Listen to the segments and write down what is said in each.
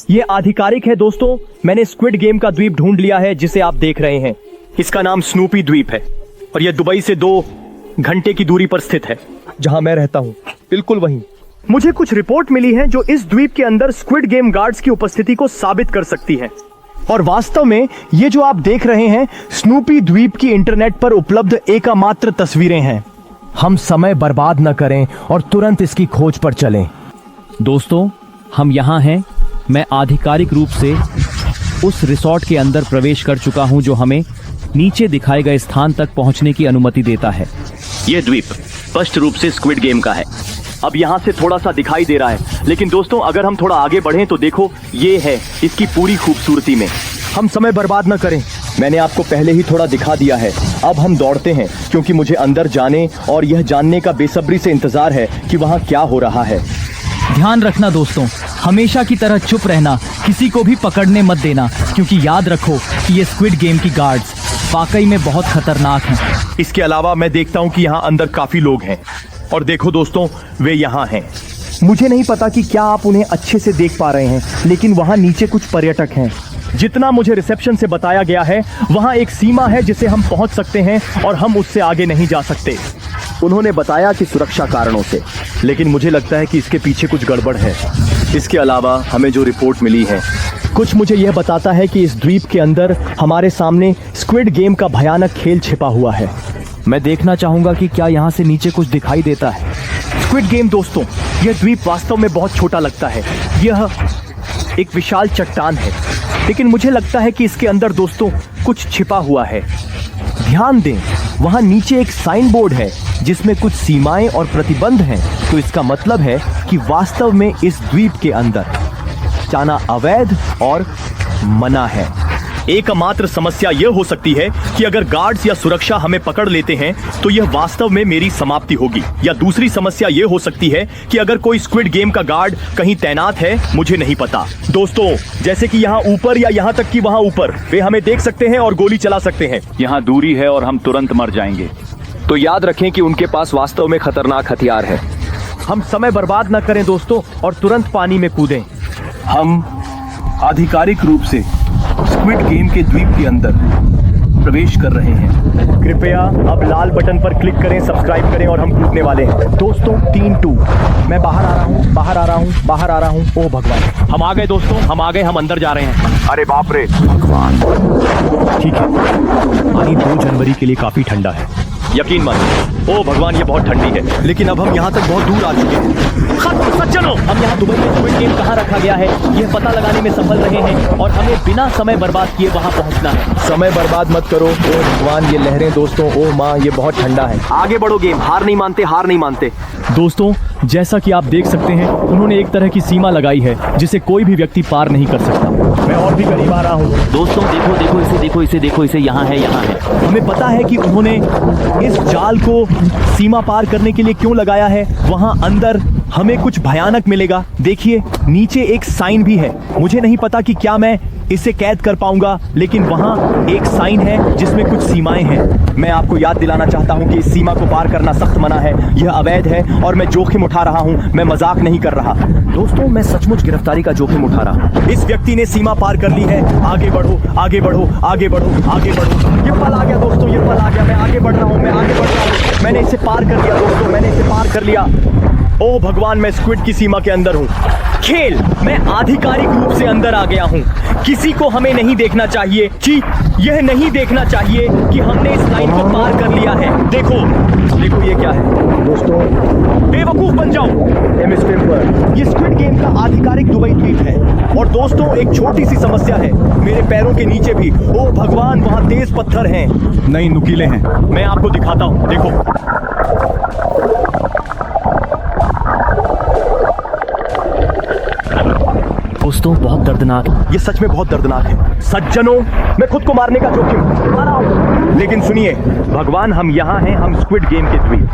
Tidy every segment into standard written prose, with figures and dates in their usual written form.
ये आधिकारिक है दोस्तों, मैंने स्क्विड गेम का द्वीप ढूंढ लिया है जिसे आप देख रहे हैं। इसका नाम स्नूपी द्वीप है और यह दुबई से 2 घंटे की दूरी पर स्थित है, जहां मैं रहता हूं, बिल्कुल वहीं। मुझे कुछ रिपोर्ट मिली है जो इस द्वीप के अंदर स्क्विड गेम गार्ड्स की उपस्थिति को साबित कर सकती है। और वास्तव में ये जो आप देख रहे हैं स्नूपी द्वीप की इंटरनेट पर उपलब्ध एकमात्र तस्वीरें हैं। हम समय बर्बाद न करें और तुरंत इसकी खोज पर चलें। दोस्तों, हम यहाँ हैं। मैं आधिकारिक रूप से उस रिसोर्ट के अंदर प्रवेश कर चुका हूँ जो हमें नीचे दिखाए गए स्थान तक पहुँचने की अनुमति देता है। यह द्वीप स्पष्ट रूप से स्क्विड गेम का है। अब यहाँ से थोड़ा सा दिखाई दे रहा है, लेकिन दोस्तों अगर हम थोड़ा आगे बढ़ें तो देखो ये है इसकी पूरी खूबसूरती में। हम समय बर्बाद न करें, मैंने आपको पहले ही थोड़ा दिखा दिया है। अब हम दौड़ते हैं क्योंकि मुझे अंदर जाने और यह जानने का बेसब्री से इंतजार है कि वहाँ क्या हो रहा है। ध्यान रखना दोस्तों, हमेशा की तरह चुप रहना, किसी को भी पकड़ने मत देना, क्योंकि याद रखो कि ये स्क्विड गेम की गार्ड्स वाकई में बहुत खतरनाक हैं। इसके अलावा मैं देखता हूँ कि यहाँ अंदर काफी लोग हैं और देखो दोस्तों वे यहाँ हैं। मुझे नहीं पता कि क्या आप उन्हें अच्छे से देख पा रहे हैं, लेकिन वहाँ नीचे कुछ पर्यटक हैं। जितना मुझे रिसेप्शन से बताया गया है वहाँ एक सीमा है जिसे हम पहुँच सकते हैं और हम उससे आगे नहीं जा सकते। उन्होंने बताया कि सुरक्षा कारणों से, लेकिन मुझे लगता है कि इसके पीछे कुछ गड़बड़ है। इसके अलावा हमें जो रिपोर्ट मिली है कुछ मुझे यह बताता है कि इस द्वीप के अंदर हमारे सामने स्क्विड गेम का भयानक खेल छिपा हुआ है। मैं देखना चाहूंगा कि क्या यहाँ से नीचे कुछ दिखाई देता है। स्क्विड गेम दोस्तों, यह द्वीप वास्तव में बहुत छोटा लगता है। यह एक विशाल चट्टान है, लेकिन मुझे लगता है कि इसके अंदर दोस्तों कुछ छिपा हुआ है। ध्यान दें, वहाँ नीचे एक साइन बोर्ड है जिसमें कुछ सीमाएं और प्रतिबंध हैं। तो इसका मतलब है कि वास्तव में इस द्वीप के अंदर जाना अवैध और मना है। एकमात्र समस्या यह हो सकती है कि अगर गार्ड्स या सुरक्षा हमें पकड़ लेते हैं तो यह वास्तव में मेरी समाप्ति होगी, या दूसरी समस्या यह हो सकती है कि अगर कोई स्क्विड गेम का गार्ड कहीं तैनात है, मुझे नहीं पता। दोस्तों, जैसे कि यहाँ ऊपर या यहाँ तक कि वहाँ ऊपर वे हमें देख सकते हैं और गोली चला सकते हैं। यहाँ दूरी है और हम तुरंत मर जाएंगे। तो याद रखें कि उनके पास वास्तव में खतरनाक हथियार है। हम समय बर्बाद न करें दोस्तों और तुरंत पानी में कूदें। हम आधिकारिक रूप से स्क्विड गेम के द्वीप के अंदर प्रवेश कर रहे हैं। कृपया अब लाल बटन पर क्लिक करें, सब्सक्राइब करें और हम कूदने वाले हैं दोस्तों। 3-2 मैं बाहर आ रहा हूँ, बाहर आ रहा हूँ, बाहर आ रहा हूँ। ओह भगवान, हम आ गए दोस्तों, हम आ गए, हम अंदर जा रहे हैं। अरे बाप रे भगवान। ठीक है, पानी 2 जनवरी के लिए काफी ठंडा है, यकीन मानिए। ओह भगवान, ये बहुत ठंडी है, लेकिन अब हम यहाँ तक बहुत दूर आ चुके हैं। सज्जनों, हम यहाँ दुबई में स्क्विड गेम कहाँ रखा गया है यह पता लगाने में सफल रहे हैं और हमें बिना समय बर्बाद किए वहाँ पहुँचना है। समय बर्बाद मत करो। ओह भगवान, ये लहरें दोस्तों, ओह माँ, ये बहुत ठंडा है। आगे बढ़ो गेम, हार नहीं मानते, हार नहीं मानते। दोस्तों, जैसा कि आप देख सकते हैं उन्होंने एक तरह की सीमा लगाई है जिसे कोई भी व्यक्ति पार नहीं कर सकता। मैं और भी करीब आ रहा हूँ दोस्तों। देखो देखो इसे, देखो इसे, देखो इसे, यहाँ है, यहाँ है। हमें पता है कि उन्होंने इस जाल को सीमा पार करने के लिए क्यों लगाया है। वहाँ अंदर हमें कुछ भयानक मिलेगा। देखिए नीचे एक साइन भी है। मुझे नहीं पता कि क्या मैं इसे कैद कर पाऊंगा, लेकिन वहाँ एक साइन है जिसमें कुछ सीमाएं हैं। मैं आपको याद दिलाना चाहता हूँ कि इस सीमा को पार करना सख्त मना है, यह अवैध है और मैं जोखिम उठा रहा हूँ। मैं मजाक नहीं कर रहा दोस्तों, मैं सचमुच गिरफ्तारी का जोखिम उठा रहा हूँ। इस व्यक्ति ने सीमा पार कर ली है। आगे बढ़ो, आगे बढ़ो, आगे बढ़ो, आगे बढ़ो। ये पल आ गया दोस्तों, ये पल आ गया। मैं आगे बढ़ रहा हूँ, मैं आगे बढ़ रहा हूँ। मैंने इसे पार कर लिया दोस्तों, मैंने इसे पार कर लिया। ओह भगवान, मैं स्क्विड की सीमा के अंदर हूँ। खेल, मैं आधिकारिक रूप से अंदर आ गया हूँ। किसी को हमें नहीं देखना चाहिए कि यह नहीं देखना चाहिए कि हमने इस लाइन को पार कर लिया है। देखो देखो, ये क्या है दोस्तों, बेवकूफ बन जाओ। ये स्क्विड गेम का आधिकारिक दुबई द्वीप है। और दोस्तों, एक छोटी सी समस्या है, मेरे पैरों के नीचे भी, ओह भगवान, वहाँ तेज पत्थर हैं। नहीं, नुकीले हैं। मैं आपको दिखाता हूँ, देखो। दोस्तों, बहुत दर्दनाक, ये सच में बहुत दर्दनाक है। सज्जनों, मैं खुद को मारने का जोखिम उठा रहा हूं। लेकिन सुनिए भगवान, हम यहाँ हैं, हम स्क्विड गेम के द्वीप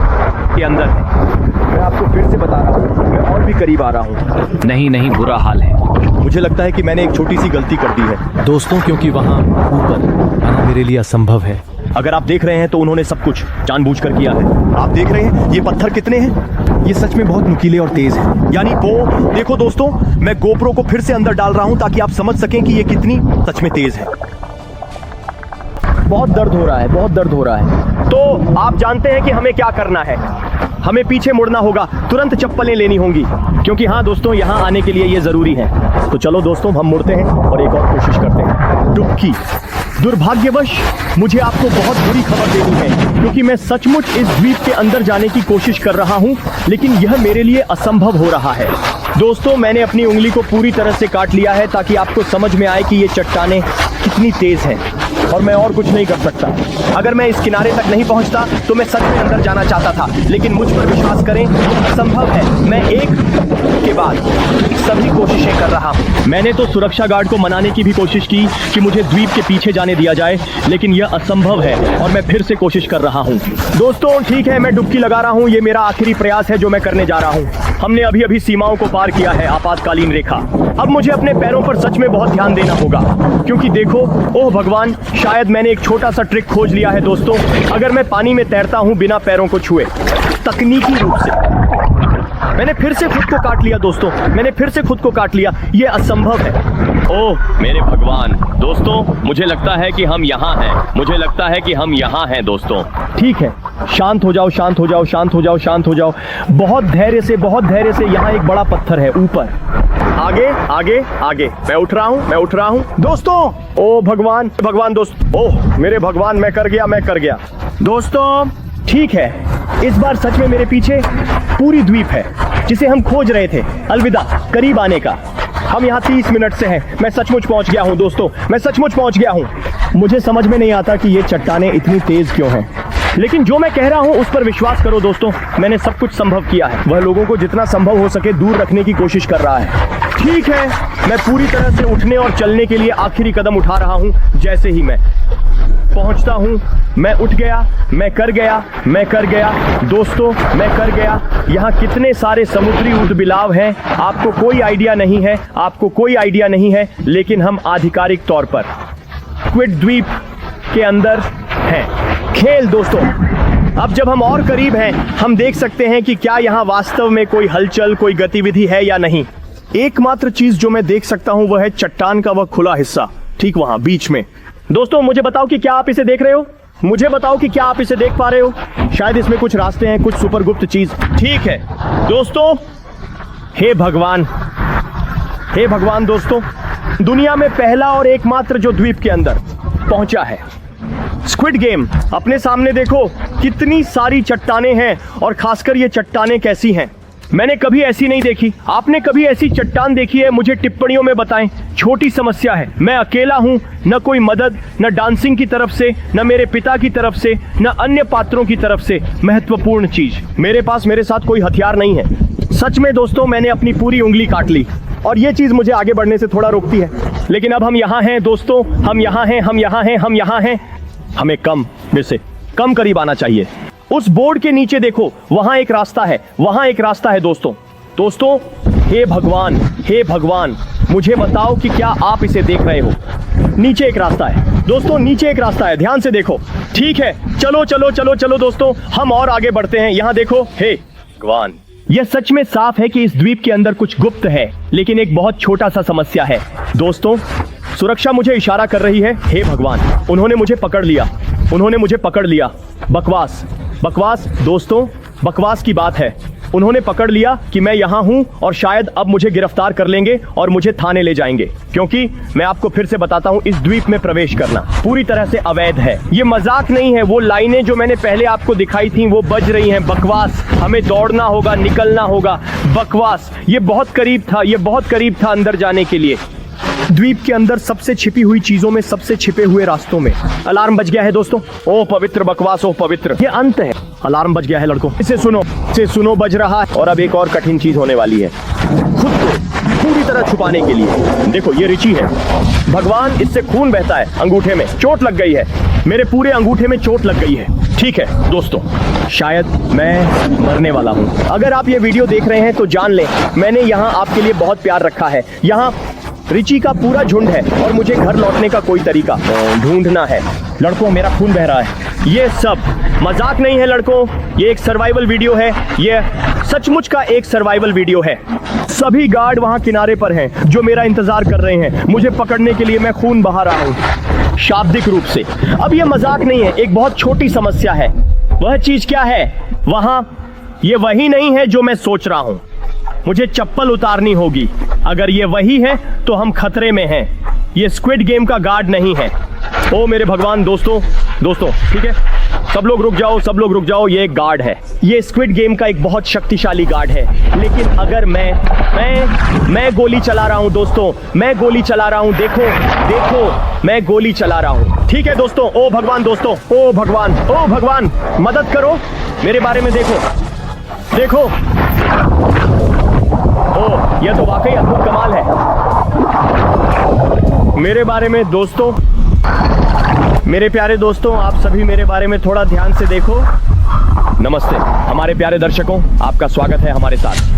के अंदर हैं। मैं आपको फिर से बता रहा हूँ, मैं और भी करीब आ रहा हूँ। नहीं नहीं, बुरा हाल है। मुझे लगता है कि मैंने एक छोटी सी गलती कर दी है दोस्तों, क्योंकि वहाँ ऊपर आना मेरे लिए असंभव है। अगर आप देख रहे हैं तो उन्होंने सब कुछ जानबूझकर किया है। आप देख रहे हैं ये पत्थर कितने हैं, ये सच में बहुत नुकीले और तेज है। यानी वो देखो दोस्तों, मैं गोप्रो को फिर से अंदर डाल रहा हूं ताकि आप समझ सकें कि ये कितनी सच में तेज है। बहुत दर्द हो रहा है, बहुत दर्द हो रहा है। तो आप जानते हैं कि हमें क्या करना है। हमें पीछे मुड़ना होगा, तुरंत चप्पलें लेनी होंगी, क्योंकि हाँ दोस्तों, यहाँ आने के लिए ये जरूरी है। तो चलो दोस्तों, हम मुड़ते हैं और एक और कोशिश करते हैं। डुबकी। दुर्भाग्यवश मुझे आपको बहुत बुरी खबर देनी है, क्योंकि मैं सचमुच इस द्वीप के अंदर जाने की कोशिश कर रहा हूं, लेकिन यह मेरे लिए असंभव हो रहा है। दोस्तों, मैंने अपनी उंगली को पूरी तरह से काट लिया है ताकि आपको समझ में आए कि ये चट्टानें कितनी तेज हैं, और मैं और कुछ नहीं कर सकता। अगर मैं इस किनारे तक नहीं पहुंचता तो मैं सच में अंदर जाना चाहता था, लेकिन मुझ पर विश्वास करें, यह असंभव है। मैं एक के बाद सभी कोशिशें कर रहा हूं। मैंने तो सुरक्षा गार्ड को मनाने की भी कोशिश की कि मुझे द्वीप के पीछे जाने दिया जाए, लेकिन यह असंभव है और मैं फिर से कोशिश कर रहा हूं। दोस्तों ठीक है, मैं डुबकी लगा रहा हूं। ये मेरा आखिरी प्रयास है जो मैं करने जा रहा हूं। हमने अभी अभी सीमाओं को पार किया है, आपातकालीन रेखा। अब मुझे अपने पैरों पर सच में बहुत ध्यान देना होगा, क्योंकि देखो, ओह भगवान, शायद मैंने एक छोटा सा ट्रिक खोज लिया है दोस्तों। अगर मैं पानी में तैरता हूं बिना पैरों को छुए, तकनीकी रूप से। मैंने फिर से खुद को काट लिया दोस्तों, मैंने फिर से खुद को काट लिया। ये असंभव है। ओह मेरे भगवान। दोस्तों मुझे लगता है कि हम यहाँ हैं, मुझे लगता है कि हम यहाँ हैं दोस्तों। ठीक है, शांत हो जाओ, शांत हो जाओ, शांत हो जाओ, शांत हो जाओ। बहुत धैर्य से, बहुत धैर्य से। यहाँ एक बड़ा पत्थर है ऊपर। आगे आगे आगे। मैं उठ रहा हूँ, मैं उठ रहा हूँ दोस्तों। ओ भगवान, भगवान दोस्त। ओह मेरे भगवान, मैं कर गया, मैं कर गया दोस्तों। ठीक है, इस बार सच में मेरे पीछे पूरी द्वीप है जिसे हम खोज रहे थे। अलविदा, करीब आने का। हम यहाँ 30 मिनट से हैं। मैं सचमुच पहुँच गया हूँ दोस्तों, मैं सचमुच पहुँच गया हूँ। मुझे समझ में नहीं आता कि ये चट्टानें इतनी तेज क्यों हैं, लेकिन जो मैं कह रहा हूँ उस पर विश्वास करो दोस्तों। मैंने सब कुछ संभव किया है। वह लोगों को जितना संभव हो सके दूर रखने की कोशिश कर रहा है। ठीक है, मैं पूरी तरह से उठने और चलने के लिए आखिरी कदम उठा रहा हूँ। जैसे ही मैं पहुंचता हूँ, मैं उठ गया, मैं कर गया, मैं कर गया दोस्तों, मैं कर गया। यहाँ कितने सारे समुद्री ऊदबिलाव हैं, आपको कोई आइडिया नहीं है, आपको कोई आइडिया नहीं है। लेकिन हम आधिकारिक तौर पर स्क्विड द्वीप के अंदर हैं। खेल दोस्तों, अब जब हम और करीब हैं, हम देख सकते हैं कि क्या यहाँ वास्तव में कोई हलचल, कोई गतिविधि है या नहीं। एकमात्र चीज जो मैं देख सकता हूँ वह है चट्टान का वह खुला हिस्सा, ठीक वहां बीच में। दोस्तों मुझे बताओ कि क्या आप इसे देख रहे हो, मुझे बताओ कि क्या आप इसे देख पा रहे हो। शायद इसमें कुछ रास्ते हैं, कुछ सुपर गुप्त चीज। ठीक है दोस्तों, हे भगवान, हे भगवान दोस्तों, दुनिया में पहला और एकमात्र जो द्वीप के अंदर पहुंचा है, स्क्विड गेम। अपने सामने देखो कितनी सारी चट्टानें हैं, और खासकर ये चट्टानें कैसी हैं, मैंने कभी ऐसी नहीं देखी। आपने कभी ऐसी चट्टान देखी है? मुझे टिप्पणियों में बताएं। छोटी समस्या है, मैं अकेला हूं, न कोई मदद, न डांसिंग की तरफ से, न मेरे पिता की तरफ से, न अन्य पात्रों की तरफ से। महत्वपूर्ण चीज, मेरे पास मेरे साथ कोई हथियार नहीं है। सच में दोस्तों, मैंने अपनी पूरी उंगली काट ली, और ये चीज मुझे आगे बढ़ने से थोड़ा रोकती है। लेकिन अब हम यहाँ हैं दोस्तों, हम यहाँ हैं, हम यहाँ हैं, हम यहाँ हैं। हमें कम में से कम करीब आना चाहिए। उस बोर्ड के नीचे देखो, वहां एक रास्ता है, वहां एक रास्ता है दोस्तों। दोस्तों हे भगवान, हे भगवान, मुझे बताओ कि क्या आप इसे देख रहे हो। नीचे एक रास्ता है दोस्तों, नीचे एक रास्ता है, ध्यान से देखो। ठीक है, चलो चलो चलो चलो दोस्तों, हम और आगे बढ़ते हैं। यहाँ देखो, हे भगवान, यह सच में साफ है कि इस द्वीप के अंदर कुछ गुप्त है, लेकिन एक बहुत छोटा सा समस्या है दोस्तों। सुरक्षा मुझे इशारा कर रही है। हे भगवान, उन्होंने मुझे पकड़ लिया, उन्होंने मुझे पकड़ लिया। बकवास, बकवास दोस्तों, बकवास की बात है। उन्होंने पकड़ लिया कि मैं यहाँ हूँ, और शायद अब मुझे गिरफ्तार कर लेंगे और मुझे थाने ले जाएंगे, क्योंकि मैं आपको फिर से बताता हूँ, इस द्वीप में प्रवेश करना पूरी तरह से अवैध है। ये मजाक नहीं है। वो लाइनें जो मैंने पहले आपको दिखाई थी वो बज रही हैं। बकवास, हमें दौड़ना होगा, निकलना होगा। बकवास, ये बहुत करीब था, ये बहुत करीब था अंदर जाने के लिए। द्वीप के अंदर सबसे छिपी हुई चीजों में, सबसे छिपे हुए रास्तों में। अलार्म बज गया है दोस्तों। ओह पवित्र बकवास, ओह पवित्र, ये अंत है। अलार्म बज गया है लड़कों, इसे सुनो, इसे सुनो, बज रहा है। और अब एक और कठिन चीज होने वाली है, खुद को पूरी तरह छुपाने के लिए। देखो ये रिची है, भगवान, इससे खून बहता है। अंगूठे में चोट लग गई है, मेरे पूरे अंगूठे में चोट लग गई है। ठीक है दोस्तों, शायद मैं मरने वाला हूँ। अगर आप ये वीडियो देख रहे हैं तो जान लें, मैंने यहाँ आपके लिए बहुत प्यार रखा है। यहाँ रिची का पूरा झुंड है, और मुझे घर लौटने का कोई तरीका ढूंढना है। लड़कों मेरा खून बह रहा है। ये सब मजाक नहीं है लड़कों, ये एक सर्वाइवल वीडियो है, ये सचमुच का एक सर्वाइवल वीडियो है। सभी गार्ड वहां किनारे पर हैं जो मेरा इंतजार कर रहे हैं। मुझे पकड़ने के लिए मैं खून बहा रहा हूं शाब्दिक रूप से। अब ये मजाक नहीं है, एक बहुत छोटी समस्या है। वह चीज क्या है वहां? ये वही नहीं है जो मैं सोच रहा हूं। मुझे चप्पल उतारनी होगी। अगर ये वही है तो हम खतरे में हैं। ये स्क्विड गेम का गार्ड नहीं है। ओ मेरे भगवान दोस्तों, ठीक है, सब लोग रुक जाओ, सब लोग रुक जाओ। ये एक गार्ड है, ये स्क्विड गेम का एक बहुत शक्तिशाली गार्ड है। लेकिन अगर मैं गोली चला रहा हूं दोस्तों, मैं गोली चला रहा हूं। देखो मैं गोली चला रहा हूं। ठीक है दोस्तों, ओ भगवान दोस्तों, ओ भगवान मदद करो, मेरे बारे में देखो। ओ यह तो वाकई अद्भुत कमाल है। मेरे बारे में दोस्तों, मेरे प्यारे दोस्तों, आप सभी मेरे बारे में थोड़ा ध्यान से देखो। नमस्ते हमारे प्यारे दर्शकों, आपका स्वागत है हमारे साथ।